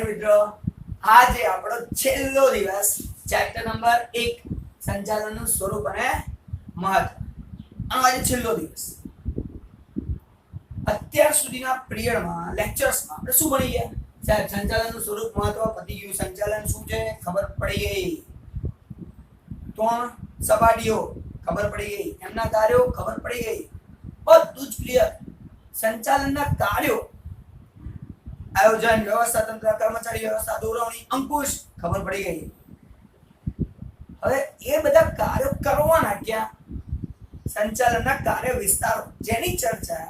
વિદ્યાર્થી મિત્રો, આજે આપણો છેલ્લો દિવસ ચેપ્ટર નંબર 1 સંચાલનનું સ્વરૂપ અને મહત્વ. આજે છેલ્લો દિવસ. અત્યાર સુધીના પિરિયડમાં લેક્ચર્સમાં આપણે શું ભણી ગયા? સાહેબ, સંચાલનનું સ્વરૂપ, મહત્વ, પતી ગયું. સંચાલન શું છે ખબર પડી ગઈ. ત્રણ સપાટીઓ ખબર પડી ગઈ. એમના કાર્યો ખબર પડી ગઈ. બધું જ ક્લિયર. સંચાલનના કાર્યો, આયોજન, વ્યવસ્થા તંત્ર, કર્મચારી વ્યવસ્થા, દોરવણી, અંકુશ ખબર પડી ગઈ. હવે એ બધા કાર્યો કરવાના ક્યાં? સંચાલનના કાર્ય વિસ્તારો, જેની ચર્ચા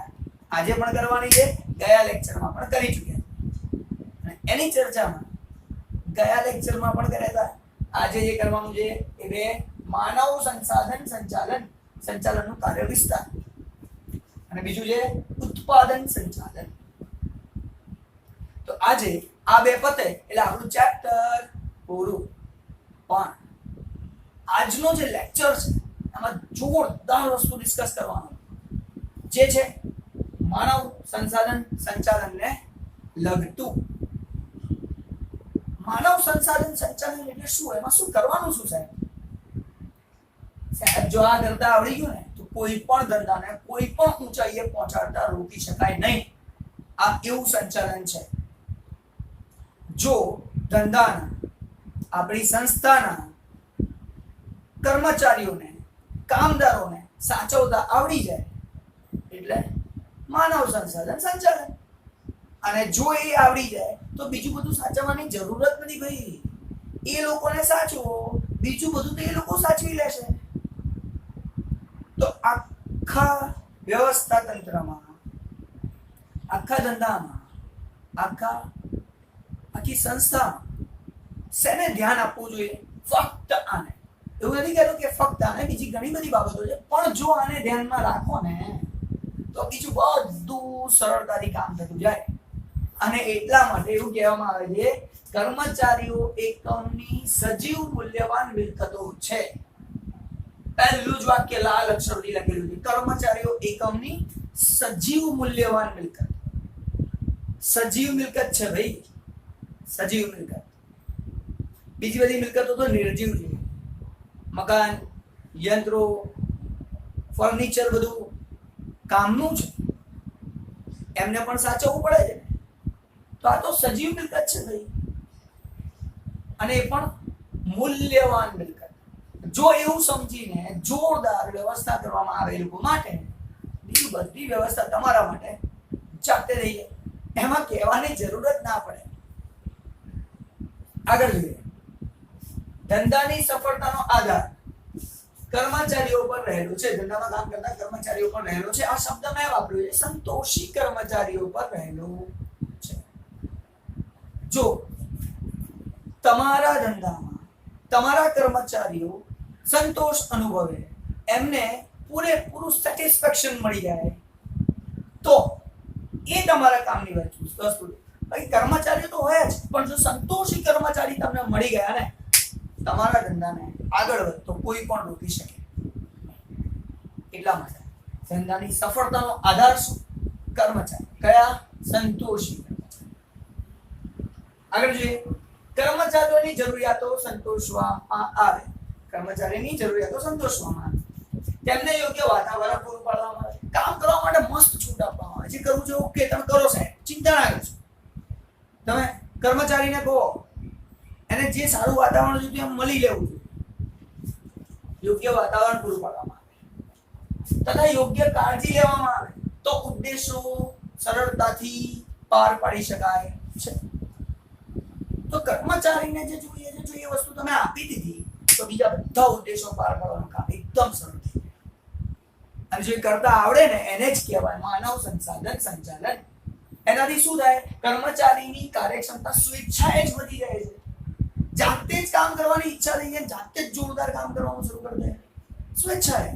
આજે પણ કરવાની છે, ગયા લેક્ચરમાં પણ કરી ચૂક્યા. અને એની ચર્ચામાં ગયા લેક્ચરમાં પણ કર્યા હતા. આજે જે કરવાનું છે એ બે માનવ સંસાધન સંચાલન, સંચાલનનું કાર્ય વિસ્તાર, અને બીજું છે ઉત્પાદન સંચાલન. તો આજે આ બે પતે એટલે આપણું ચેપ્ટર પૂરું. પણ આજનો જે લેક્ચર છે એમાં જોરદાર વસ્તુ ડિસ્કસ કરવાનો જે છે માનવ સંસાધન સંચાલનને લગતું. માનવ સંસાધન સંચાલન એટલે શું? એમાં શું કરવાનું શું સાહેબ? સાહેબ, જો આ કરતા આવડી ગયું ને તો કોઈ પણ ધંધાને કોઈ પણ ઊંચાઈએ પહોંચાડતા રોકી શકાય નહીં. આ એવું સંચાલન છે. જો ધંધાના, આપણી સંસ્થાના કર્મચારીઓને, કામદારોને સાચવતા આવડી જાય એટલે માનવ સંસાધન સંચાલન. અને જો એ આવડી જાય તો બીજું બધું સાચવવાની જરૂરત નથી ભાઈ. એ લોકોને સાચવો, બીજું બધું તો એ લોકો સાચવી લેશે. તો આખા વ્યવસ્થા તંત્રમાં, આખા ધંધામાં, આખી સંસ્થામાં શેને ધ્યાન આપવું જોઈએ? ફક્ત આને. એવું નથી કહેતું કે ફક્ત આને, બીજી ઘણી બધી બાબતો છે, પણ જો આને ધ્યાનમાં રાખો ને તો બીજું બધું સરળતાથી કામ થતું જાય. અને એટલા માટે એવું કહેવામાં આવે છે કર્મચારીઓ એકમની સજીવ મૂલ્યવાન મિલકતો છે. પહેલું જ વાક્ય લાલ અક્ષરથી લખેલું છે, કર્મચારીઓ એકમની સજીવ મૂલ્યવાન મિલકત. સજીવ મિલકત છે ભાઈ, સજીવ મિલકત. બીજી બધી મિલકતો તો નિર્જીવ છે. મકાન, યંત્રો, ફર્નિચર બધું કામનું છે, એમને પણ સાચવવું પડે છે. તો આ તો સજીવ મિલકત છે ભાઈ, અને એ પણ મૂલ્યવાન મિલકત. જો એવું સમજીને જોરદાર વ્યવસ્થા કરવામાં આવે લોકો માટે, બીજી બધી વ્યવસ્થા તમારા માટે જાતે થઈ જાય. એમાં કહેવાની જરૂરત ના પડે. આગળ જોઈએ. ધંધાની સફળતાનો આધાર કર્મચારીઓ પર રહેલો છે. ધંધામાં કામ કરતા કર્મચારીઓ પર રહેલો છે. આ શબ્દ મેં વાપર્યો છે, સંતોષી કર્મચારીઓ પર રહેલો છે. જો તમારા ધંધામાં તમારા કર્મચારીઓ સંતોષ અનુભવે, એમને પૂરેપૂરું સેટિસ્ફેક્શન મળી જાય, તો એ તમારા કામની વસ્તુ. ભાઈ, કર્મચારીઓ તો હોય જ, પણ જો સંતોષી કર્મચારી તમને મળી ગયા ને, તમારા ધંધાને આગળ વધતો કોઈ પણ રોકી શકે. એટલા માટે ધંધાની સફળતાનો આધાર શું? કર્મચારી. કયા? સંતોષી. આગળ જોઈએ. કર્મચારીઓની જરૂરિયાતો સંતોષવામાં આવે. કર્મચારીની જરૂરિયાતો સંતોષવામાં આવે. તેમને યોગ્ય વાતાવરણ પૂરું પાડવામાં આવે. કામ કરવા માટે મસ્ત છૂટ આપવામાં આવે. જે કરવું છે ઓકે, તમે કરો સાહેબ, ચિંતા ના કરશો. તમે કર્મચારીને કહો, એને જે સારું વાતાવરણ જોઈતું એમ મળી લેવું જોઈએ. યોગ્ય વાતાવરણ પૂરું પાડવામાં આવે તથા યોગ્ય કાળજી લેવામાં આવે તો ઉદ્દેશો સરળતાથી પાર પાડી શકાય છે. તો કર્મચારીને જે જોઈએ છે, જો એ વસ્તુ તમે આપી દીધી તો બીજા બધા ઉદ્દેશો પાર પાડવાનું કામ એકદમ સરળ થઈ જાય. અને જો કરતા આવડે ને, એને જ કહેવાય માનવ સંસાધન સંચાલન. એનાથી શું થાય? કર્મચારીની કાર્યક્ષમતા સ્વેચ્છાએ જ વધી જાય છે. જાતે જ કામ કરવાની ઈચ્છા થઈ જાય, જાતે જ જોરદાર કામ કરવાનું શરૂ કરી દે. સ્વેચ્છાએ.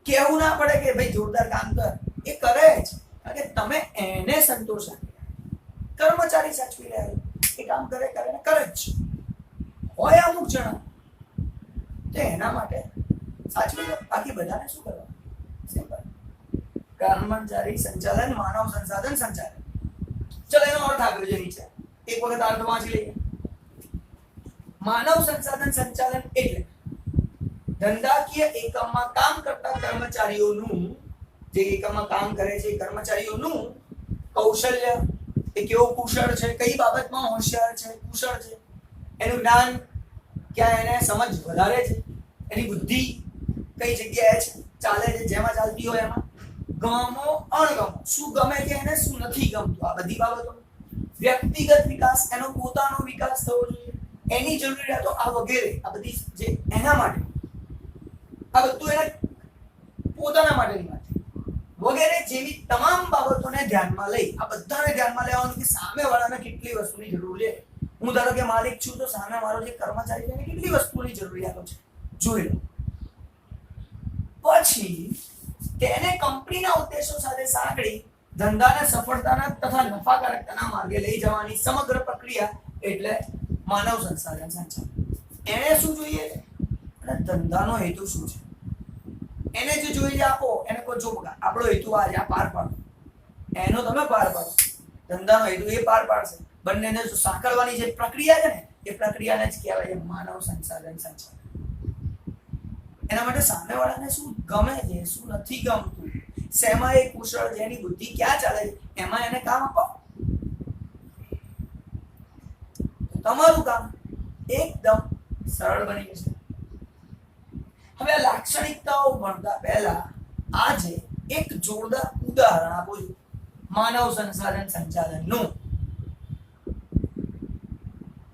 કહેવું ના પડે કે ભાઈ જોરદાર કામ કર. એ કરે જ, કારણ કે તમે એને સંતોષ આપ્યો. કર્મચારી સાચવી રહ્યા, એ કામ કરે ને કરે જ. હોય અમુક જણા તો એના માટે સાચવી લો, બાકી બધાને શું કરવાનું? સિમ્પલ. કર્મચારી સંચાલન, માનવ સંસાધન સંચાલન. ચલો, એનો અર્થ આપ્યો છે નીચે. એક વખત અર્થ વાંચી લઈએ. માનવ સંસાધન સંચાલન એટલે ધંધાકીય એકમમાં કામ કરતા કર્મચારીઓનું, જે એકમમાં કામ કરે છે કર્મચારીઓનું કૌશલ્ય, એ કેવો કુશળ છે, કઈ બાબતમાં હોશિયાર છે, કુશળ છે, એનું જ્ઞાન ક્યાં એને સમજ વધારે છે, એની બુદ્ધિ કઈ જગ્યાએ છે, ચાલે છે, જેમાં ચાલતી હોય એમાં, ગમો અણગમો, શું ગમે છે એને શું નથી ગમતું, આ બધી બાબતો, વ્યક્તિગત વિકાસ, એનો પોતાનો વિકાસ થવો જોઈએ, એની જરૂરિયાતો, આ વગેરે, આ બધી જે એના માટે, આ બધું એના પોતાના માટેની વાત વગેરે જેવી તમામ બાબતોને ધ્યાનમાં લઈ, આ બધાને ધ્યાનમાં લેવાનું કે સામેવાળાને કેટલી વસ્તુની જરૂર છે. હું ધારો કે માલિક છું તો સામે મારો જે કર્મચારી છે એને કેટલી વસ્તુની જરૂરિયાતો છે જોઈ લો. પછી તેને કંપનીના ઉદ્દેશો સાથે સાંકળી ધંધાને સફળતાના તથા નફાકારકતાના માર્ગે લઈ જવાની સમગ્ર પ્રક્રિયા એટલે માનવ સંસાધન સંચાલન. એને શું જોઈએ અને ધંધાનો હેતુ શું છે એને જે જોઈએ આપો, એને કોઈ જો આપણો હેતુ આજે આ પાર પાડો, એનો તમે પાર પાડો, ધંધાનો હેતુ એ પાર પાડશે. બંનેને જો સાંકળવાની જે પ્રક્રિયા છે ને એ પ્રક્રિયાને જ કહેવાય છે માનવ સંસાધન સંચાલન. એના માટે સામેવાળાને શું ગમે છે, શું નથી ગમતું, શેમાં એ કુશળ છે, એની બુદ્ધિ ક્યાં ચાલે છે, એમાં એને કામ આપો. તમારું કામ એકદમ સરળ બની જશે. હવે આ લાક્ષણિકતાઓ ભણતા પહેલા આજે એક જોરદાર ઉદાહરણ આપું છું માનવ સંસાધન સંચાલનનું,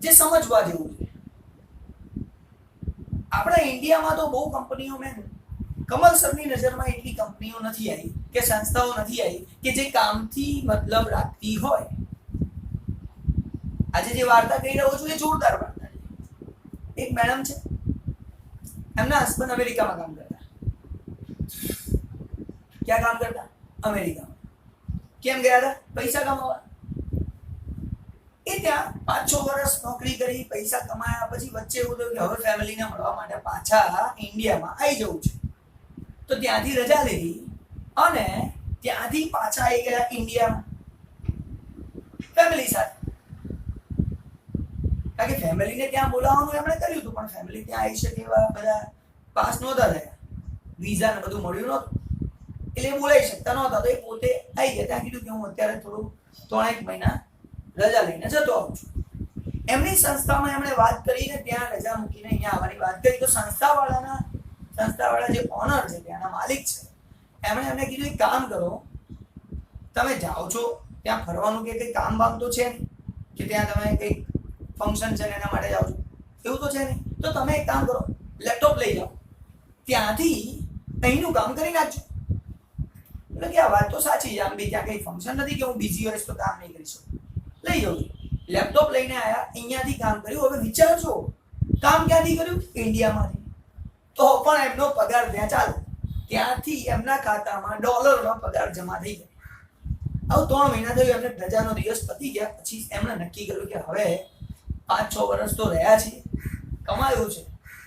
જે સમજવા જેવું છે. આપણા ઇન્ડિયામાં તો બહુ કંપનીઓ મેં કમલ સરની નજરમાં એટલી કંપનીઓ નથી આવી કે સંસ્થાઓ નથી આવી કે જે કામથી મતલબ રાખતી હોય. આજે જે વાર્તા કહી રહ્યો છું એ જોરદાર વાર્તા છે. એક મેડમ છે, એમના હસબન્ડ અમેરિકામાં કામ કરતા. ક્યાં કામ કરતા? અમેરિકામાં. કેમ ગયા હતા? પૈસા કમાવા. એ ત્યાં 5-6 વર્ષ નોકરી કરી, પૈસા કમાયા, પછી વચ્ચે એવું થયું કે હવે ફેમિલીને મળવા માટે પાછા ઇન્ડિયામાં આવી જવું છે. તો ત્યાંથી રજા લીધી અને ત્યાંથી પાછા આવી ગયા ઇન્ડિયામાં ફેમિલી સાથે. કારણ કે ફેમિલીને ત્યાં બોલાવવાનું એમણે કર્યું હતું, પણ ફેમિલી ત્યાં આવી શકે એવા બધા પાસ નહોતા થયા, વિઝા ને બધું મળ્યું નહોતું, એટલે બોલાવી શકતા નહોતા. તો એ પોતે આવી ગયા. ત્યાં કીધું કે હું અત્યારે થોડું 3-1 મહિના રજા લઈને જતો આવું છું. એમની સંસ્થામાં એમણે વાત કરીને ત્યાં રજા મૂકીને અહીંયા આવવાની વાત કરી. તો સંસ્થાવાળા જે ઓનર છે, ત્યાંના માલિક છે, એમણે એમને કીધું એક કામ કરો, તમે જાઓ છો ત્યાં ફરવાનું કે કંઈ કામ બામ તો છે નહીં કે ત્યાં તમે કંઈક ફંક્શન છે એના માટે જાઓ છો, એવું તો છે નહીં. તો તમે એક કામ કરો, લેપટોપ લઈ જાઓ, ત્યાંથી અહીંનું કામ કરી નાખજો. એટલે કે આ વાત તો સાચી છે, આમ બી ત્યાં કંઈ ફંક્શન નથી કે હું બીજી હોઈશ તો કામ નહીં કરી શકું. લઈ જાઉં છું. લેપટોપ લઈને આવ્યા, અહીંયાથી કામ કર્યું. હવે વિચારજો, કામ ક્યાંથી કર્યું? ઇન્ડિયામાંથી. તો પણ એમનો પગાર ત્યાં ચાલે, ત્યાંથી એમના ખાતામાં ડોલરનો પગાર જમા થઈ જાય. આવું 3 મહિના થયું, એમને રજાનો દિવસ પતી ગયા. પછી એમણે નક્કી કર્યું કે હવે 5-6 વર્ષ તો રહ્યા છે, કમાયું છે,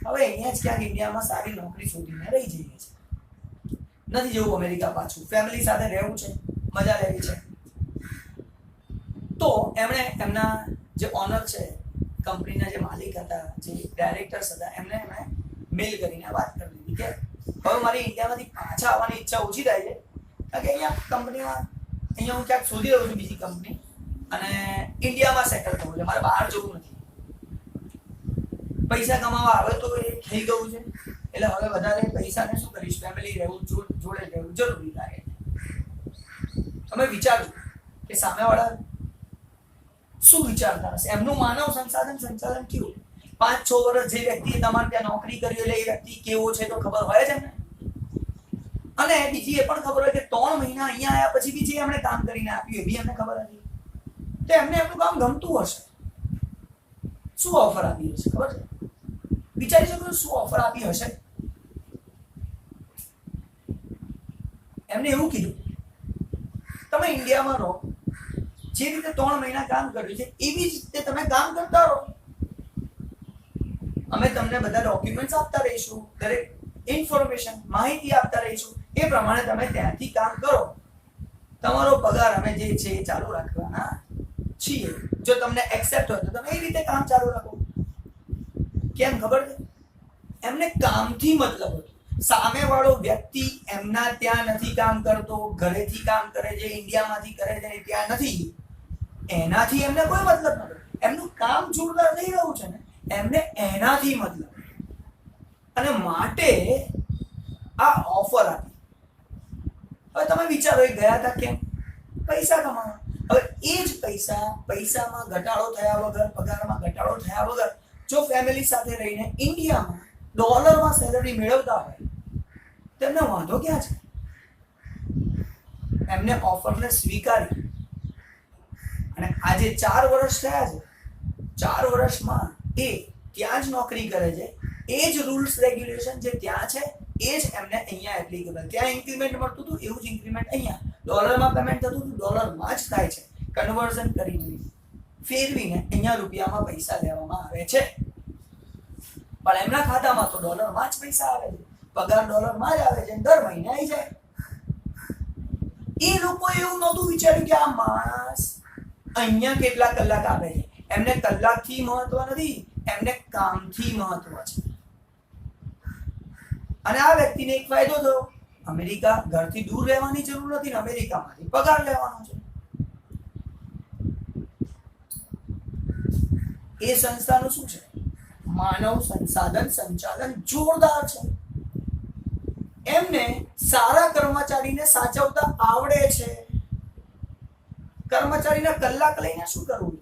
હવે અહીંયા જ ક્યાંક ઇન્ડિયામાં સારી નોકરી શોધીને રહી જઈએ છે. નથી જવું અમેરિકા પાછું, ફેમિલી સાથે રહેવું છે, મજા લેવી છે. તો એમણે એમના જે ઓનર છે, કંપનીના જે માલિક હતા, જે ડાયરેક્ટર્સ હતા, એમણે મેલ કરીને વાત કરી દીધી કે હવે મારી ઇન્ડિયામાંથી પાછા આવવાની ઈચ્છા ઓછી થાય છે, કારણ કે અહીંયા કંપનીમાં અહીંયા હું ક્યાંક શોધી રહ્યો છું બીજી કંપની, અને ઇન્ડિયામાં સેટલ થવું છે, મારે બહાર જવું નથી. પૈસા કમાવા આવે તો એ થઈ ગયું છે, એટલે હવે વધારે પૈસાને શું કરીશ, ફેમિલી રહેવું, જોડે રહેવું જરૂરી લાગે છે. તમે વિચારજો કે સામેવાળા શું વિચારતા હશે, એમનું માનવ સંસાધન સંચાલન કેવું. 5-6 વર્ષ જે વ્યક્તિએ તમારે ત્યાં નોકરી કરી એટલે એ વ્યક્તિ કેવો છે તો ખબર હોય જ એમને. અને બીજી એ પણ ખબર હોય કે 3 મહિના અહીંયા આવ્યા પછી બી જે એમણે કામ કરીને આપ્યું એ બી એમને ખબર હતી. તો એમને એમનું કામ ગમતું હશે. શું ઓફર આપી હશે ખબર છે? વિચારી શકો શું ઓફર આપી હશે. એમને એવું કીધું તમે ઇન્ડિયામાં રહો, જે રીતે 3 મહિના કામ કર્યું છે એવી જ રીતે તમે કામ કરતા રહો, અમે તમને બધા ડોક્યુમેન્ટ્સ આપતા રહીશું, દરેક ઇન્ફોર્મેશન માહિતી આપતા રહીશું, એ પ્રમાણે તમે ત્યાંથી કામ કરો, તમારો પગાર અમે જે છે એ ચાલુ રાખવાના છીએ. જો તમને એક્સેપ્ટ હોય તો તમે એ રીતે કામ ચાલુ રાખો. કેમ ખબર છે? એમને કામથી મતલબ હતો. સામેવાળો વ્યક્તિ એમના ત્યાં નથી કામ કરતો, ઘરેથી કામ કરે છે, ઇન્ડિયામાંથી કરે છે, ત્યાં નથી, એનાથી એમને કોઈ મતલબ નથી. એમનું કામ જોરદાર થઈ રહ્યું છે ને, એમને એનાથી મતલબ. અને માટે આ ઓફર આપી. હવે તમે વિચારો, એ ગયા હતા કેમ? પૈસા કમાવા. હવે એ જ પૈસામાં ઘટાડો થયા વગર, પગારમાં ઘટાડો થયા વગર જો ફેમિલી સાથે રહીને ઇન્ડિયામાં ડોલરમાં સેલરી મેળવતા હોય, તેમને વાંધો ક્યાં છે? એમને ઓફરને સ્વીકારી અને આજે 4 વર્ષ થયા છે. 4 વર્ષમાં એ ત્યાં જ નોકરી કરે છે. એ જ રૂલ્સ રેગ્યુલેશન જે ત્યાં છે એ જ એમને અહીંયા એપ્લિકેબલ. ત્યાં ઇન્ક્રીમેન્ટ મળતું હતું એવું જ ઇન્ક્રીમેન્ટ અહીંયા ડોલરમાં પેમેન્ટ થતું હતું, ડોલરમાં જ થાય છે. કન્વર્ઝન કરીને ફેરવીને અહીંયા રૂપિયામાં પૈસા લેવામાં આવે છે. પણ એમના ખાતામાં તો ડોલરમાં જ પૈસા આવે છે, પગાર ડોલરમાં જ આવે છે, દર મહિને આવી જાય. એ લોકો એવું નહોતું વિચાર્યું કે આ માણસ અહીંયા કેટલા કલાક આપે છે. એમને કલાકથી મહત્વ નથી, એમને કામથી મહત્વ છે. અને આ વ્યક્તિને એક ફાયદો થયો, અમેરિકા ઘરથી દૂર રહેવાની જરૂર નથી ને અમેરિકામાંથી પગાર લેવાનો છે. એ સંસ્થાનું શું છે? માનવ સંસાધન સંચાલન જોરદાર છે. એમને સારા કર્મચારીને સાચવતા આવડે છે. કર્મચારીના કલાક લઈને શું કરવું?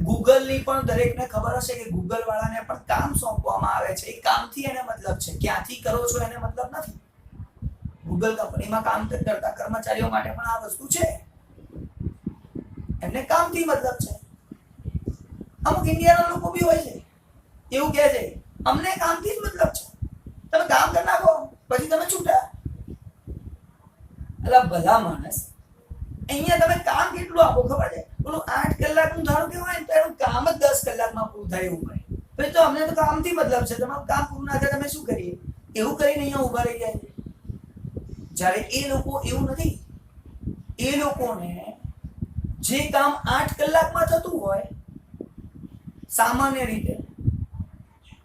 ગૂગલની પણ દરેકને ખબર હશે કે ગૂગલ વાળાને પણ કામ સોંપવામાં આવે છે. એ કામથી એને મતલબ છે, ક્યાંથી કરો છો એને મતલબ નથી. ગૂગલ કંપનીમાં કામ કરતા કર્મચારીઓ માટે પણ આ વસ્તુ છે. એમને કામથી મતલબ છે. અમુક ઇન્ડિયાના લોકો બી હોય છે, એવું કહે છે અમને કામથી જ મતલબ છે, તમે કામ કરી નાખો પછી તમે છૂટા. એટલે ભલા માણસ, અહીંયા તમે કામ કેટલું આપો ખબર છે? પેલું 8 કલાકનું ધારો કે હોય ને તો એનું કામ જ 10 કલાકમાં પૂરું થાય એવું હોય. પછી તો અમને તો કામથી મતલબ છે, તમારું કામ પૂરું ના થાય તમે શું કરીએ? એવું કરીને અહીંયા ઊભા રહી જાય. જ્યારે એ લોકો એવું નથી. એ લોકોને જે કામ 8 કલાકમાં થતું હોય, સામાન્ય રીતે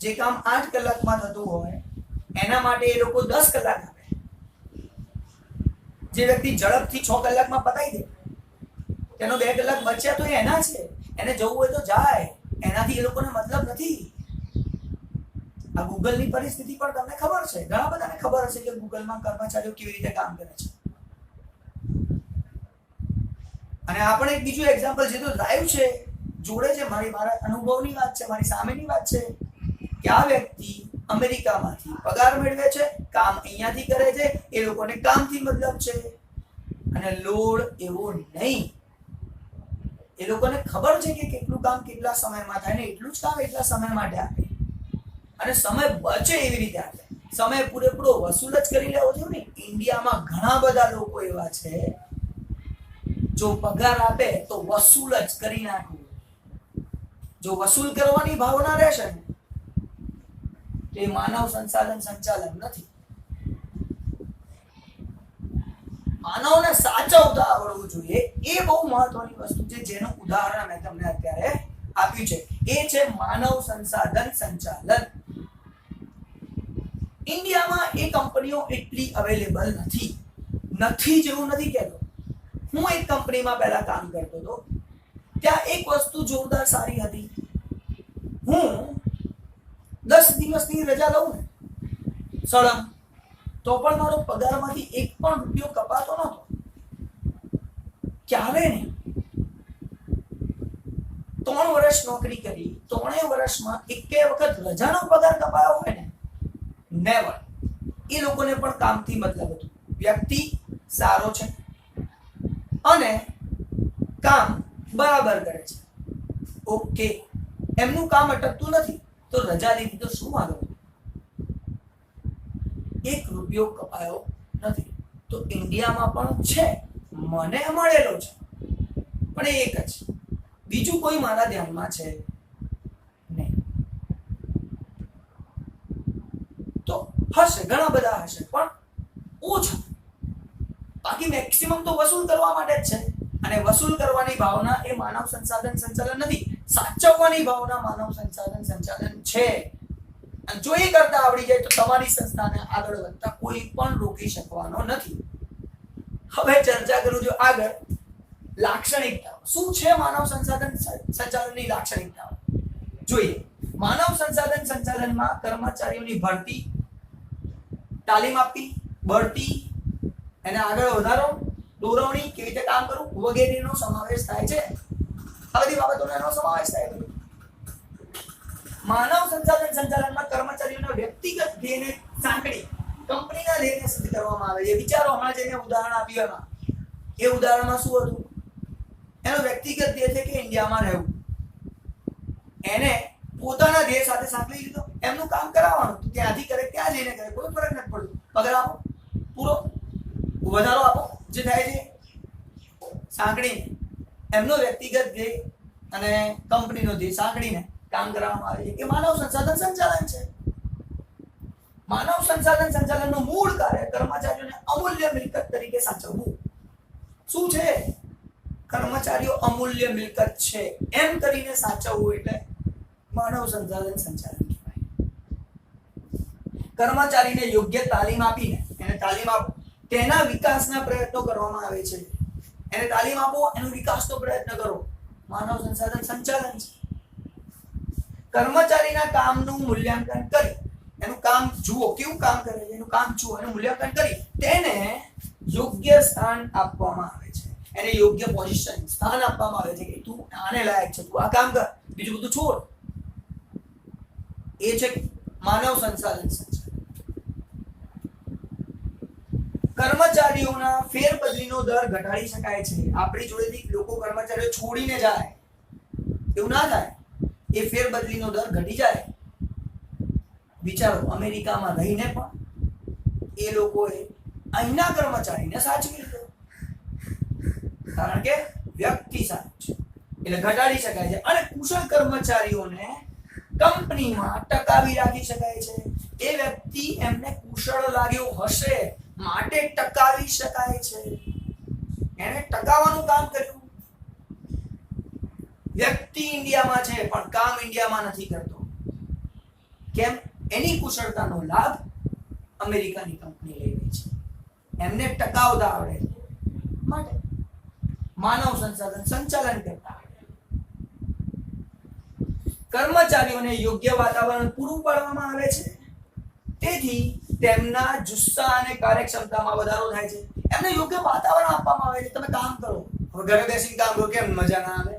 જે કામ 8 કલાકમાં થતું હોય એના માટે એ લોકો 10 કલાક આપે. જે વ્યક્તિ ઝડપથી 6 કલાકમાં પતાવી દે, તેનો 2 કલાક બચ્યા તો એના છે, એને જવું હોય તો જાય, એનાથી એ લોકોને મતલબ નથી. આ ગૂગલની પરિસ્થિતિ પણ તમને ખબર છે, ઘણા બધાને ખબર હશે કે ગૂગલમાં કર્મચારીઓ કેવી રીતે કામ કરે છે. અને આપણે એક બીજું એક્ઝામ્પલ જે તો લાઈવ છે, જોડે છે, મારા અનુભવની વાત છે, મારી સામેની વાત છે કે આ વ્યક્તિ અમેરિકામાંથી પગાર મેળવે છે, કામ અહીંયાથી કરે છે, એ લોકોને કામથી મતલબ છે. અને લોડ એવો નહીં. એ લોકોને ખબર છે કે કેટલું કામ કેટલા સમયમાં થાય ને એટલું જ કામ એટલા સમય માટે આપે. અને સમય બચે એવી રીતે આપે. સમય પૂરેપૂરો વસૂલ જ કરી લેવો જોઈએ ને. ઇન્ડિયામાં ઘણા બધા લોકો એવા છે, જો પગાર આપે તો વસૂલ જ કરી નાખવું. જો વસૂલ કરવાની ભાવના રહેશે ને તો એ માનવ સંસાધન સંચાલન નથી. માનવને સાચવતા આવડવું જોઈએ. એ બહુ મહત્વની વસ્તુ છે, જેનું ઉદાહરણ મેં તમને અત્યારે આપ્યું છે. એ છે માનવ સંસાધન સંચાલન. ઇન્ડિયામાં એ કંપનીઓ એટલી અવેલેબલ નથી જેવું નથી કહેતો. હું એક કંપનીમાં પહેલા કામ કરતો હતો, ત્યાં એક વસ્તુ જોરદાર સારી હતી. હું 10 દિવસની રજા લઉં ને સળંગ, તો પણ મારો પગારમાંથી 1 પણ રૂપિયો કપાતો નહોતો. ક્યારે નહીં. 3 વર્ષ નોકરી કરી, 3 વર્ષમાં એકેય વખત રજાનો પગાર કપાયો હોય ને? નેવર. એ લોકોને પણ કામથી મતલબ હતું. વ્યક્તિ સારો છે અને કામ બરાબર કરે છે, ઓકે, એમનું કામ અટકતું નથી, તો રજા લીધી તો શું વાંધો? 1 રૂપિયો કપાયો નથી. તો ઇન્ડિયામાં પણ છે, મને મળેલો છે, પણ એક જ, બીજું કોઈ મારા ધ્યાનમાં છે નહીં. તો હશે, ઘણા બધા હશે, પણ ઓછા. બાકી મેક્સિમમ તો વસૂલ કરવા માટે જ છે. અને વસૂલ કરવાની ભાવના એ માનવ સંસાધન સંચાલન નથી, સાચવવાની ભાવના માનવ સંસાધન સંચાલન છે. અને જો એ કરતા આવડી જાય તો તમારી સંસ્થાને આગળ વધતા કોઈ પણ રોકી શકવાનો નથી. હવે ચર્ચા કરું છું આગળ લાક્ષણિકતાઓ. શું છે માનવ સંસાધન સંચાલનની લાક્ષણિકતાઓ? જોઈએ. માનવ સંસાધન સંચાલનમાં કર્મચારીઓની ભરતી, તાલીમ આપવી, બઢતી, એને આગળ વધારો, દોરવણી, કેવી રીતે કામ કરવું વગેરેનો સમાવેશ થાય છે. આ બધી બાબતોનો એનો સમાવેશ થાય છે. માનવ સંસાધન સંચાલનમાં કર્મચારીઓના વ્યક્તિગત ધ્યેયને સાંકળી કંપનીના ધ્યેયને સિદ્ધ કરવામાં આવે છે. વિચારો, હમણાં જેને ઉદાહરણ આપ્યું એમાં, એ ઉદાહરણમાં શું હતું? એનો વ્યક્તિગત ધ્યેય છે કે ઇન્ડિયામાં રહેવું. એને પોતાના ધ્યેય સાથે સાંકળી લીધો, એમનું કામ કરાવવાનું, ત્યાંથી કરે ત્યાં જઈને કરે, કોઈ ફરક નથી પડતો. પગાર આપો પૂરો, વધારો આપો, જે થાય છે સાંકળીને એમનો વ્યક્તિગત ધ્યેય અને કંપનીનો ધ્યેય સાંકળીને કામ કરવામાં આવે છે. એ માનવ સંસાધન સંચાલન છે. માનવ સંસાધન સંચાલનનું મૂળ કાર્ય કર્મચારીઓને અમૂલ્ય મિલકત તરીકે સાચવવું. શું છે? કર્મચારીઓ અમૂલ્ય મિલકત છે એમ કરીને સાચવવું એટલે માનવ સંસાધન સંચાલન કહેવાય. કર્મચારીને યોગ્ય તાલીમ આપીને એને તાલીમ આપો, તેના વિકાસના પ્રયત્નો કરવામાં આવે છે. એને તાલીમ આપો, એનો વિકાસનો પ્રયત્ન કરો, માનવ સંસાધન સંચાલન છે. કર્મચારીના કામનું મૂલ્યાંકન કરી, એનું કામ જુઓ, કેવું કામ કરે છે એનું કામ જુઓ, એનું મૂલ્યાંકન કરી તેને યોગ્ય સ્થાન આપવામાં આવે છે. એને યોગ્ય પોઝિશન, સ્થાન આપવામાં આવે છે કે તું આને લાયક છે, તું આ કામ કર, બીજું બધું છોડ. એ છે માનવ સંસાધન સંચાલન. કર્મચારીઓના ફેરબદલીનો દર ઘટાડી શકાય છે. આપણી જોડેથી લોકો કર્મચારીઓ છોડીને જાય, એવું ના થાય. એ ફેરબદલીનો દર ઘટી જાય. વિચારો, અમેરિકામાં રહીને પણ એ લોકોએ અહીંના કર્મચારીને સાચવી લીધો, કારણ કે વ્યક્તિ સારું છે એટલે ઘટાડી શકાય છે. અને કુશળ કર્મચારીઓને કંપનીમાં ટકાવી રાખી શકાય છે. એ વ્યક્તિ એમને કુશળ લાગ્યો હશે માટે ટકાવી શકાય છે. એને ટકાવવાનું કામ કર્યું. વ્યક્તિ ઇન્ડિયામાં છે પણ કામ ઇન્ડિયામાં નથી કરતો. કેમ? એની કુશળતાનો લાભ અમેરિકાની કંપની લઈ રહી છે. એમને ટકાવતા આવડે છે માટે માનવ સંસાધન સંચાલન કરતા આવડે. કર્મચારીઓને યોગ્ય વાતાવરણ પૂરું પાડવામાં આવે છે. તેથી તેમના જુસ્સા અને કાર્યક્ષમતામાં વધારો થાય છે. એમને યોગ્ય વાતાવરણ આપવામાં આવે છે. તમે કામ કરો, હવે ઘરે બેસીને કામ કરો, કેમ મજા ના આવે?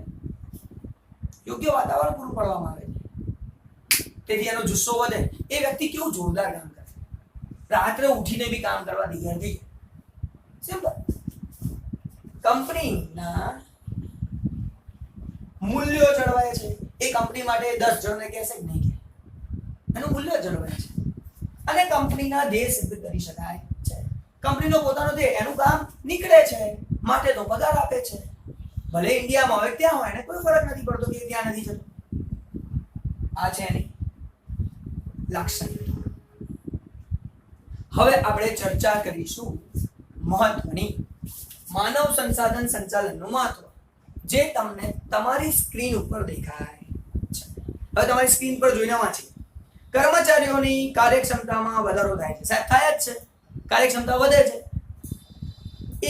યોગ્ય વાતાવરણ પૂરું પાડવામાં આવે છે. તેથી એનો જુસ્સો વધે. એ વ્યક્તિ કેવું જોરદાર કામ કરે, રાત્રે ઉઠીને બી કામ કરવા તૈયાર થઈ જાય. સિમ્પલ. કંપનીના મૂલ્યો જળવાય છે. એ કંપની માટે 10 જણને કહેશે કે નહીં કે એનું મૂલ્ય જળવાય છે. અને કંપનીના ધ્યેય સિદ્ધ કરી શકાય છે. કંપનીનો પોતાનો ધ્યેય, એનું કામ નીકળે છે માટે તો પગાર આપે છે. ભલે ઇન્ડિયામાં હોય ત્યાં હોય, એને કોઈ ફરક નથી પડતો કે ત્યાં નથી જતો. આ છે એની લાક્ષણિકતા. હવે આપણે ચર્ચા કરીશું મહત્વની માનવ સંસાધન સંચાલનનું મહત્વ, જે તમને તમારી સ્ક્રીન ઉપર દેખાય છે. હવે તમારી સ્ક્રીન પર જોઈને વાંચી. કર્મચારીઓની કાર્યક્ષમતામાં વધારો થાય છે. સાહેબ થાય જ છે, કાર્યક્ષમતા વધે છે.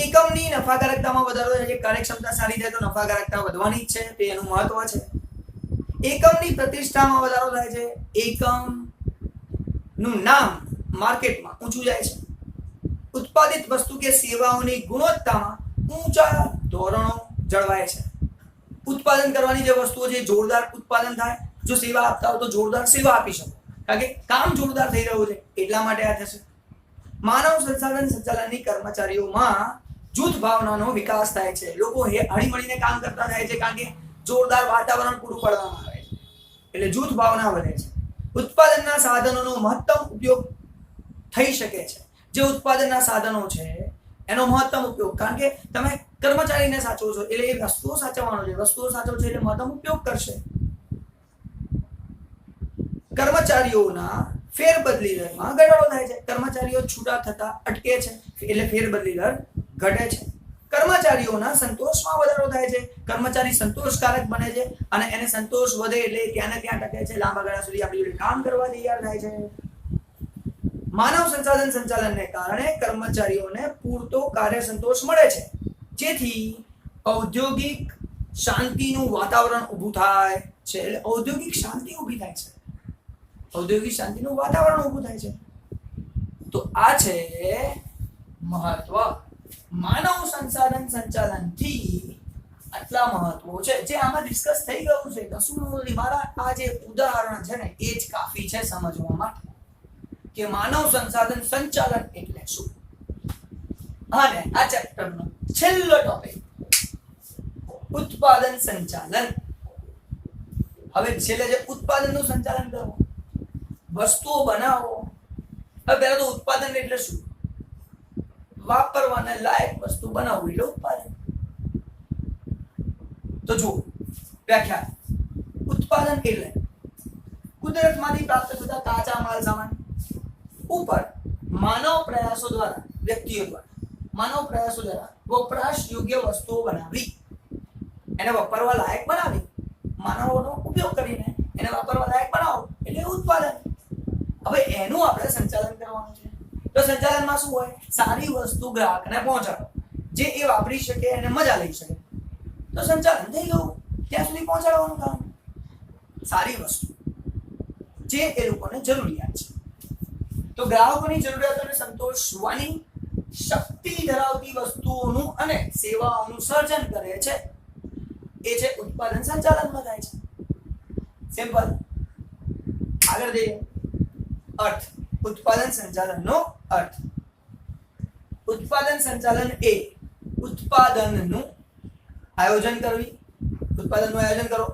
એકમની નફાકારકતામાં વધારો થાય છે. કાર્યક્ષમતા સારી થાય તો નફાકારકતા વધવાની જ છે, તે એનું મહત્વ છે. એકમની પ્રતિષ્ઠામાં વધારો થાય છે. એકમનું નામ માર્કેટમાં ઊંચું જાય છે. ઉત્પાદિત વસ્તુ કે સેવાઓની ગુણવત્તામાં ઊંચા ધોરણો જળવાય છે. ઉત્પાદન કરવાની જે વસ્તુઓ છે જોરદાર ઉત્પાદન થાય. જો સેવા આપતા હો તો જોરદાર સેવા આપી શકો, કારણ કે કામ જોરદાર થઈ રહ્યું છે એટલા માટે આ થશે. માનવ સંસાધન સંચાલનની કર્મચારીઓમાં જૂથ ભાવનાનો વિકાસ થાય છે. લોકો હળીમળીને કામ કરતા થાય છે, કારણ કે જોરદાર વાતાવરણ પૂરું પાડવામાં આવે છે એટલે જૂથ ભાવના વધે છે. ઉત્પાદનના સાધનોનો મહત્તમ ઉપયોગ થઈ શકે છે. જે ઉત્પાદનના સાધનો છે એનો મહત્તમ ઉપયોગ, કારણ કે તમે કર્મચારીને સાચવો છો એટલે એ વસ્તુઓ સાચવવાનો છે. વસ્તુઓ સાચવશે એટલે મહત્તમ ઉપયોગ કરશે. કર્મચારીઓના ફેરબદલી દરમાં ઘટાડો થાય છે. કર્મચારીઓ છૂટા થતા અટકે છે એટલે ફેરબદલી દર ઘટે છે. કર્મચારીઓના સંતોષમાં વધારો થાય છે, કર્મચારી સંતોષકારક બને છે અને એને સંતોષ વધે એટલે ત્યાં ને ત્યાં ટકે છે, લાંબા ગાળા સુધી આપણી જોડે કામ કરવા તૈયાર થાય છે. માનવ સંસાધન સંચાલનને કારણે કર્મચારીઓને પૂરતો કાર્ય સંતોષ મળે છે, જેથી ઔદ્યોગિક શાંતિનું વાતાવરણ ઊભું થાય છે. એટલે ઔદ્યોગિક શાંતિ ઊભી થાય છે, ઔદ્યોગિક શાંતિનું વાતાવરણ ઊભું થાય છે. તો આ છે મહત્વ. માનવ સંસાધન સંચાલનથી આટલા મહત્વો છે જે આમાં ડિસ્કસ થઈ ગયું છે. કશું નથી, મારા આ જે ઉદાહરણ છે ને એ જ કાફી છે સમજવા માટે કે માનવ સંસાધન સંચાલન એટલે શું. અને આ ચેપ્ટરનો છેલ્લો ટોપિક ઉત્પાદન સંચાલન. હવે છેલ્લે જે ઉત્પાદનનું સંચાલન કરવું, વસ્તુઓ બનાવો. હવે પહેલા તો ઉત્પાદન એટલે શું? વાપરવાને લાયક વસ્તુ બનાવવી એટલે ઉત્પાદન. તો જુઓ વ્યાખ્યા. ઉત્પાદન એટલે કુદરતમાંથી પ્રાપ્ત થતા કાચા માલ સામાન ઉપર માનવ પ્રયાસો દ્વારા, વ્યક્તિઓ દ્વારા માનવ પ્રયાસો દ્વારા વપરાશ યોગ્ય વસ્તુઓ બનાવી, એને વાપરવા લાયક બનાવી, માનવોનો ઉપયોગ કરીને એને વાપરવા લાયક બનાવો એટલે ઉત્પાદન. હવે એનું આપણે સંચાલન કરવાનું છે. તો સંચાલનમાં શું હોય? સારી વસ્તુ ગ્રાહકને પહોંચાડો, જે એ વાપરી શકે અને મજા લઈ શકે. તો સંચાલન થઈ ગયું. ત્યાં સુધી પહોંચાડવાનું કામ. સારી વસ્તુ જે એ લોકોને જરૂરિયાત છે. તો ગ્રાહકોની જરૂરિયાતોને સંતોષવાની શક્તિ ધરાવતી વસ્તુઓનું અને સેવાઓનું સર્જન કરે છે, એ છે ઉત્પાદન સંચાલનમાં થાય છે. સિમ્પલ. આગળ જઈએ. અર્થ. ઉત્પાદન સંચાલનનો અર્થ. ઉત્પાદન સંચાલન એ ઉત્પાદનનું આયોજન કરવી, ઉત્પાદનનું આયોજન કરો,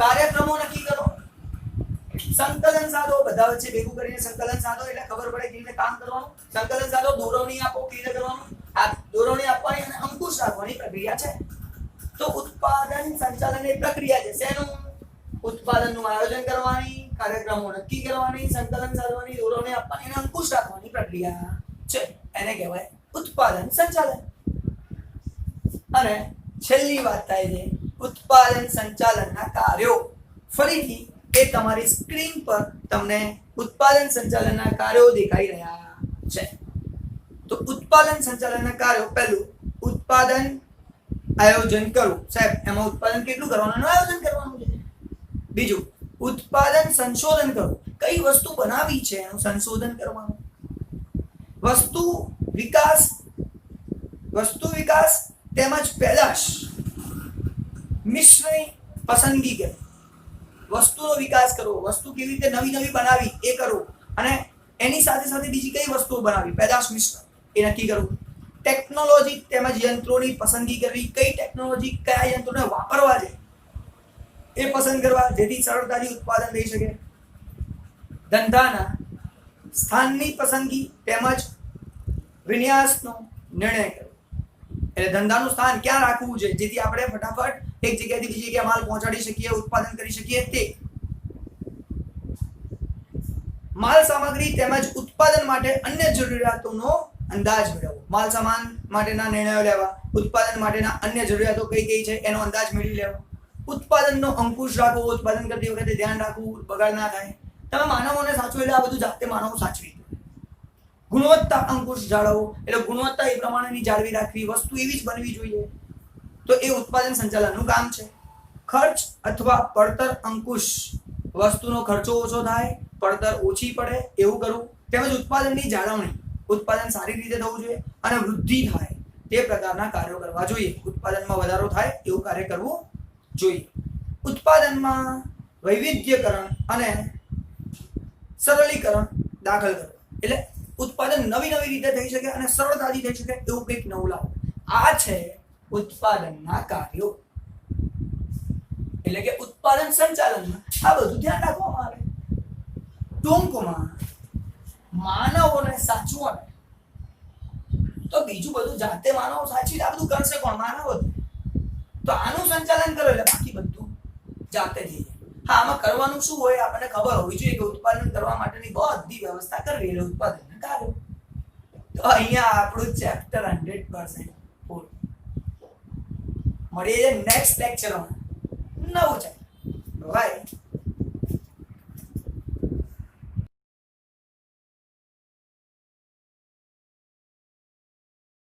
કાર્યક્રમો નક્કી કરો, સંકલન સાધો, બધા વચ્ચે ભેગું કરીને સંકલન સાધો એટલે ખબર પડે કેવી રીતે કામ કરવાનું. સંકલન સાધો, દોરવણી આપો, કેવી રીતે કરવાનું. આ દોરવણી આપવાની અને અંકુશ રાખવાની પ્રક્રિયા છે. તો ઉત્પાદન સંચાલન એ પ્રક્રિયા છે. શેનું? ઉત્પાદનનું આયોજન કરવાની, કાર્યક્રમો નક્કી કરવાની, સંકલન સાધવાની, દોરવણી આપવાની અને અંકુશ રાખવાની પ્રક્રિયા છે. એને કહેવાય ઉત્પાદન સંચાલન. અને છેલ્લી વાત થાય છે ઉત્પાદન સંચાલનના કાર્યો. ફરીથી એ તમારી સ્ક્રીન પર તમને ઉત્પાદન સંચાલનના કાર્યો દેખાઈ રહ્યા છે. તો ઉત્પાદન સંચાલનના કાર્યો. પહેલું, ઉત્પાદન આયોજન કરવું. સાહેબ એમાં ઉત્પાદન કેટલું કરવાનું એનું આયોજન કરવાનું છે. બીજું, ઉત્પાદન સંશોધન કરવું. કઈ વસ્તુ બનાવી છે એનું સંશોધન કરવાનું. વસ્તુ વિકાસ તેમજ પેદાશ મિશ્રની પસંદગી કરવી. વસ્તુનો વિકાસ કરવો, વસ્તુ કેવી રીતે નવી નવી બનાવી એ કરવું, અને એની સાથે સાથે બીજી કઈ વસ્તુઓ બનાવી, પેદાશ મિશ્ર, એ નક્કી કરવું. ટેકનોલોજી તેમજ યંત્રોની પસંદગી કરવી. કઈ ટેકનોલોજી, કયા યંત્રોને વાપરવા છે એ પસંદ કરવા, જેથી સરળતાથી ઉત્પાદન થઈ શકે. ધંધાના સ્થાનની પસંદગી તેમજ વિન્યાસનો નિર્ણય કરવો. એટલે ધંધાનું સ્થાન ક્યાં રાખવું છે જેથી આપણે ફટાફટ એક જગ્યાએથી બીજી જગ્યાએ માલ પહોંચાડી શકીએ, ઉત્પાદન કરી શકીએ. તે માલ સામગ્રી તેમજ ઉત્પાદન માટે અન્ય જરૂરિયાતોનો અંદાજ મેળવવો. માલ સામાન માટેના નિર્ણયો લેવા, ઉત્પાદન માટેના અન્ય જરૂરિયાતો કઈ કઈ છે એનો અંદાજ મેળવી લેવો. ઉત્પાદનનો અંકુશ રાખવો, ઉત્પાદન કરતી વખતે ધ્યાન રાખવું, બગાડ ના થાય. તમે માનવોને સાચવો એટલે આ બધું જાતે માનવો સાચવી. ગુણવત્તા અંકુશ જાળવવો એટલે ગુણવત્તા એ પ્રમાણેની જાળવી રાખવી, વસ્તુ એવી જ બનવી જોઈએ. તો એ ઉત્પાદન સંચાલનનું કામ છે. ખર્ચ અથવા પડતર અંકુશ. વસ્તુનો ખર્ચો ઓછો થાય, પડતર ઓછી પડે એવું કરવું. તેમજ ઉત્પાદનની જાળવણી, ઉત્પાદન સારી રીતે થવું જોઈએ અને વૃદ્ધિ થાય તે પ્રકારના કાર્યો કરવા જોઈએ. ઉત્પાદનમાં વધારો થાય એવું કાર્ય કરવું જોઈએ. ઉત્પાદનમાં વૈવિધ્યકરણ અને સરળીકરણ દાખલ કરવું. એટલે ઉત્પાદન નવી નવી રીતે થઈ શકે અને સરળતાથી થઈ શકે એવું કંઈક નવું લાવો. આ છે ઉત્પાદનના કાર્યો. એટલે કે ઉત્પાદન સંચાલનમાં આ બધું ધ્યાન રાખવામાં આવે. ટૂંકમાં માનવોને સાચવવાને તો બીજું બધું જાતે માનવ સાચવી આ બધું કરશે કોણ? માનવ જ. તો આનું સંચાલન કરો એટલે બાકી બધું જાતે થઈ જાય. હા, આમાં કરવાનું શું હોય આપણને ખબર હોવી જોઈએ કે ઉત્પાદન કરવા માટેની બધી વ્યવસ્થા કરવી એટલે ઉત્પાદન કાર્યો. તો અહીંયા આપણું ચેપ્ટર 100% પૂરું. મળીએ નેક્સ્ટ લેક્ચરમાં નવું છે બાય.